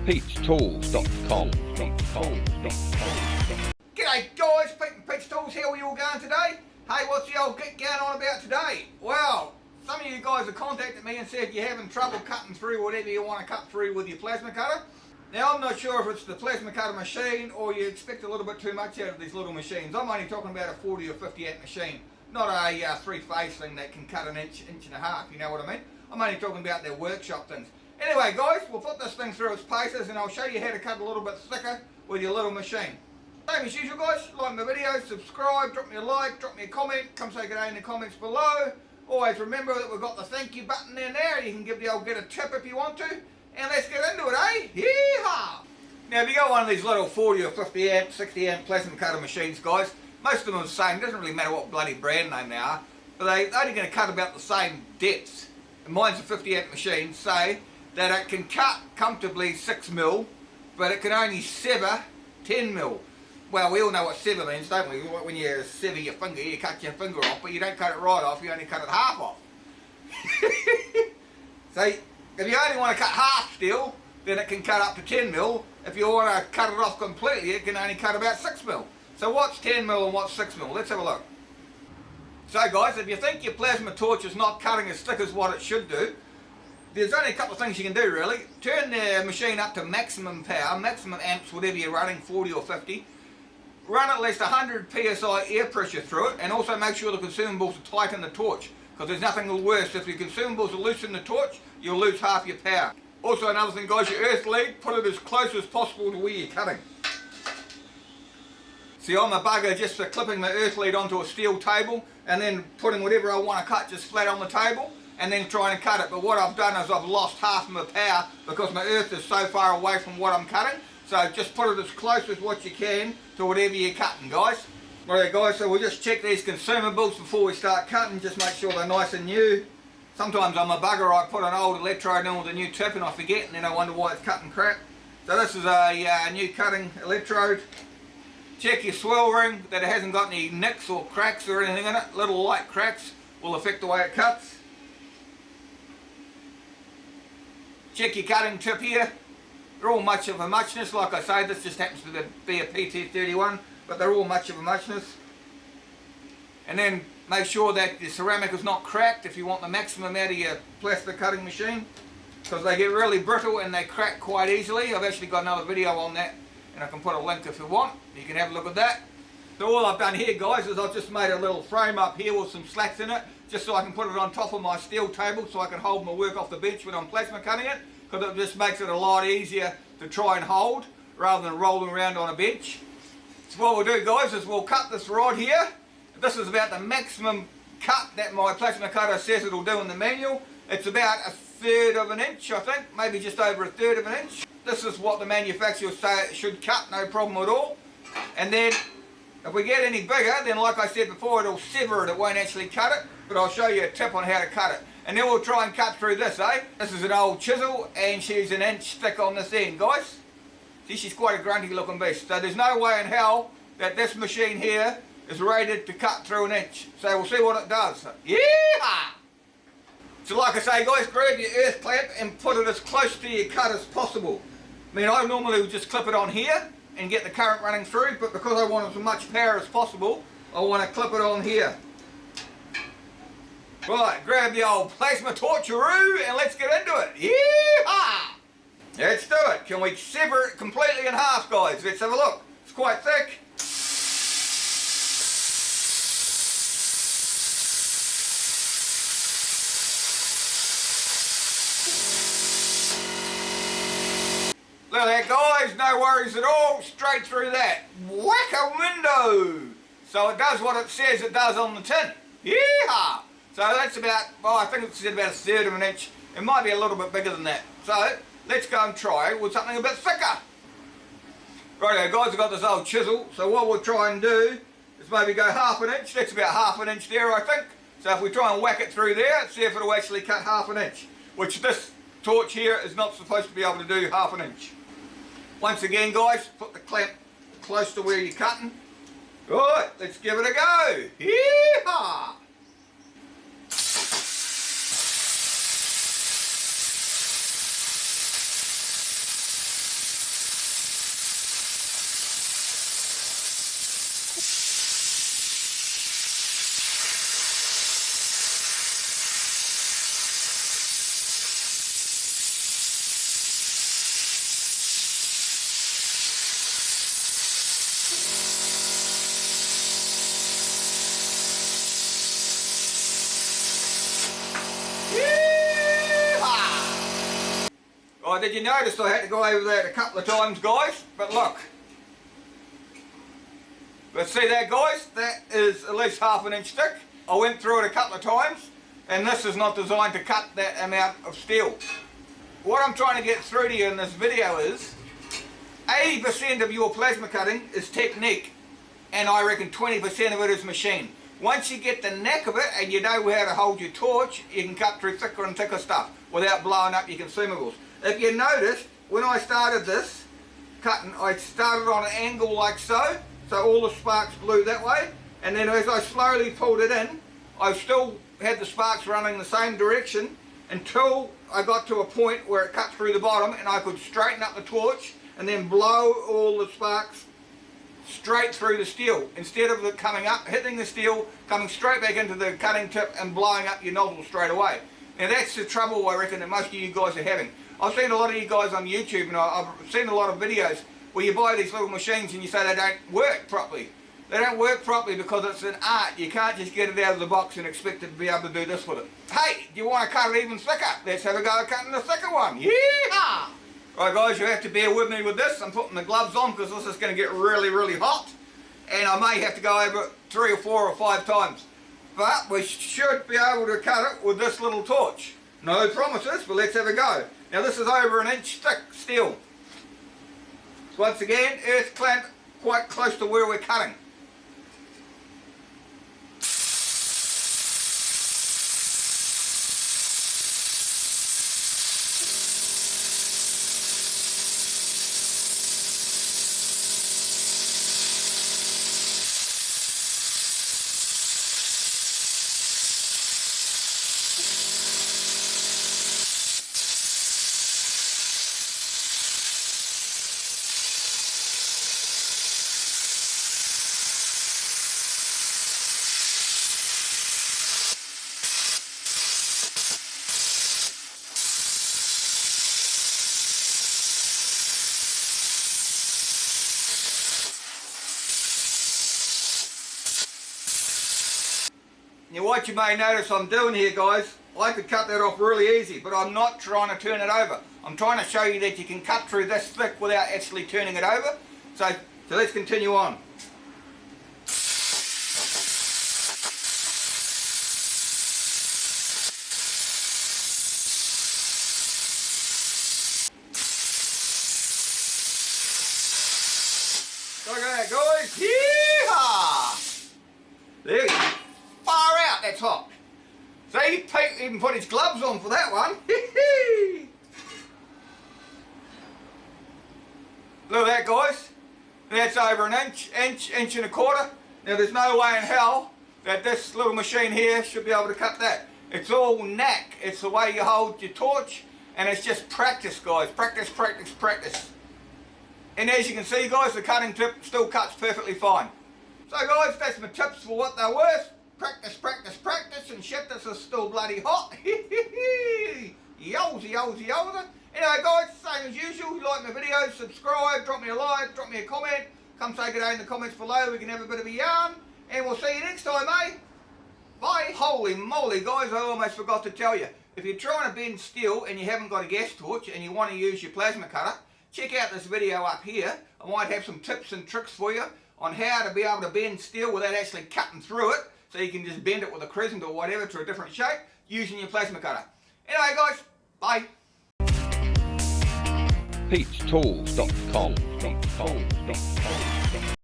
Pete'sTools.com. G'day guys, Pete and Pete's Tools, how are you all going today? Hey, what's the old git going on about today? Well, some of you guys have contacted me and said you're having trouble cutting through whatever you want to cut through with your plasma cutter. Now, I'm not sure if it's the plasma cutter machine or you expect a little bit too much out of these little machines. I'm only talking about a 40 or 50 amp machine, not a three-phase thing that can cut an inch and a half, you know what I mean? I'm only talking about their workshop things. Anyway guys, we'll put this thing through its paces and I'll show you how to cut a little bit thicker with your little machine. Same as usual guys, like my video, subscribe, drop me a like, drop me a comment, come say good day in the comments below. Always remember that we've got the thank you button in there, you can give the old get a tip if you want to. And let's get into it, eh? Yeehaw! Now if you got one of these little 40 or 50 amp, 60 amp plasma cutter machines guys, most of them are the same, it doesn't really matter what bloody brand name they are, but they're only going to cut about the same depths. And mine's a 50 amp machine, say that it can cut comfortably 6mm, but it can only sever 10mm. Well, we all know what sever means, don't we? When you sever your finger, you cut your finger off, but you don't cut it right off, you only cut it half off. So, if you only want to cut half still, then it can cut up to 10mm. If you want to cut it off completely, it can only cut about 6mm. So what's 10mm and what's 6mm? Let's have a look. So guys, if you think your plasma torch is not cutting as thick as what it should do, there's only a couple of things you can do really. Turn the machine up to maximum power, maximum amps, whatever you're running, 40 or 50. Run at least 100 psi air pressure through it, and also make sure the consumables are tight in the torch, because there's nothing worse. If your consumables are loose in the torch, you'll lose half your power. Also another thing guys, your earth lead, put it as close as possible to where you're cutting. See, I'm a bugger just for clipping my earth lead onto a steel table and then putting whatever I want to cut just flat on the table and then trying to cut it. But what I've done is I've lost half of my power because my earth is so far away from what I'm cutting. So just put it as close as what you can to whatever you're cutting guys. Alright guys, so we'll just check these consumables before we start cutting, just make sure they're nice and new. Sometimes I'm a bugger, I put an old electrode in with a new tip and I forget and then I wonder why it's cutting crap. So this is a new cutting electrode. Check your swirl ring that it hasn't got any nicks or cracks or anything in it. Little light cracks will affect the way it cuts. Check your cutting tip here. They're all much of a muchness, like I say, this just happens to be a PT31, but they're all much of a muchness. And then make sure that the ceramic is not cracked if you want the maximum out of your plastic cutting machine, because they get really brittle and they crack quite easily. I've actually got another video on that and I can put a link if you want, you can have a look at that. So all I've done here guys is I've just made a little frame up here with some slats in it, just so I can put it on top of my steel table so I can hold my work off the bench when I'm plasma cutting it, because it just makes it a lot easier to try and hold rather than rolling around on a bench. So what we'll do guys is we'll cut this rod here. This is about the maximum cut that my plasma cutter says it'll do in the manual. It's about 1/3 of an inch I think, maybe just over 1/3 of an inch. This is what the manufacturers say it should cut, no problem at all. And then if we get any bigger, then like I said before, it'll sever it, it won't actually cut it, but I'll show you a tip on how to cut it. And then we'll try and cut through this, eh? This is an old chisel and she's an inch thick on this end, guys. See, she's quite a grunty looking beast. So there's no way in hell that this machine here is rated to cut through an inch. So we'll see what it does. Yeah! So like I say guys, grab your earth clamp and put it as close to your cut as possible. I mean, I normally would just clip it on here and get the current running through, but because I want as much power as possible, I want to clip it on here. Right, grab the old plasma torcheroo and let's get into it. Yeehaw! Let's do it. Can we sever it completely in half, guys? Let's have a look. It's quite thick. Look at that guys, no worries at all, straight through that. Whack a window! So it does what it says it does on the tin. Yeehaw! So that's about, well, I think it's about 1/3 of an inch. It might be a little bit bigger than that. So let's go and try with something a bit thicker. Righto guys, I've got this old chisel. So what we'll try and do is maybe go 1/2 inch. That's about 1/2 inch there I think. So if we try and whack it through there, see if it'll actually cut 1/2 inch. Which this torch here is not supposed to be able to do 1/2 inch. Once again guys, put the clamp close to where you're cutting. Right, let's give it a go. Yeehaw! Oh, did you notice I had to go over that a couple of times, guys? But look. But see that, guys? That is at least half an inch thick. I went through it a couple of times, and this is not designed to cut that amount of steel. What I'm trying to get through to you in this video is 80% of your plasma cutting is technique, and I reckon 20% of it is machine. Once you get the knack of it and you know how to hold your torch, you can cut through thicker and thicker stuff without blowing up your consumables. If you noticed, when I started this cutting, I started on an angle like so all the sparks blew that way, and then as I slowly pulled it in, I still had the sparks running the same direction until I got to a point where it cut through the bottom and I could straighten up the torch and then blow all the sparks straight through the steel, instead of it coming up, hitting the steel, coming straight back into the cutting tip and blowing up your nozzle straight away. Now that's the trouble I reckon that most of you guys are having. I've seen a lot of you guys on YouTube, and I've seen a lot of videos where you buy these little machines and you say they don't work properly. They don't work properly because it's an art. You can't just get it out of the box and expect it to be able to do this with it. Hey, do you want to cut it even thicker? Let's have a go at cutting the thicker one. Yeah! Right guys, you have to bear with me with this. I'm putting the gloves on because this is going to get really, really hot. And I may have to go over it 3 or 4 or 5 times. But we should be able to cut it with this little torch. No promises, but let's have a go. Now this is over an inch thick steel. Once again, earth clamp quite close to where we're cutting. Now what you may notice I'm doing here, guys, I could cut that off really easy, but I'm not trying to turn it over. I'm trying to show you that you can cut through this thick without actually turning it over. So let's continue on. Look at that, guys. Yeehaw! There you go. Far out, that's hot. See, Pete even put his gloves on for that one. Look at that, guys. That's over an inch and a quarter. Now there's no way in hell that this little machine here should be able to cut that. It's all knack. It's the way you hold your torch, and it's just practice, guys. Practice, practice, practice. And as you can see, guys, the cutting tip still cuts perfectly fine. So guys, that's my tips for what they're worth. Practice, practice, practice, and shit, this is still bloody hot. Yowza, yowza, yowza. Anyway guys, same as usual, you like my videos, subscribe, drop me a like, drop me a comment, come say good day in the comments below, we can have a bit of a yarn, and we'll see you next time, eh? Bye. Holy moly guys, I almost forgot to tell you, if you're trying to bend steel and you haven't got a gas torch and you want to use your plasma cutter, check out this video up here. I might have some tips and tricks for you on how to be able to bend steel without actually cutting through it, so you can just bend it with a crescent or whatever to a different shape using your plasma cutter. Anyway guys, bye. Pete'sTools.com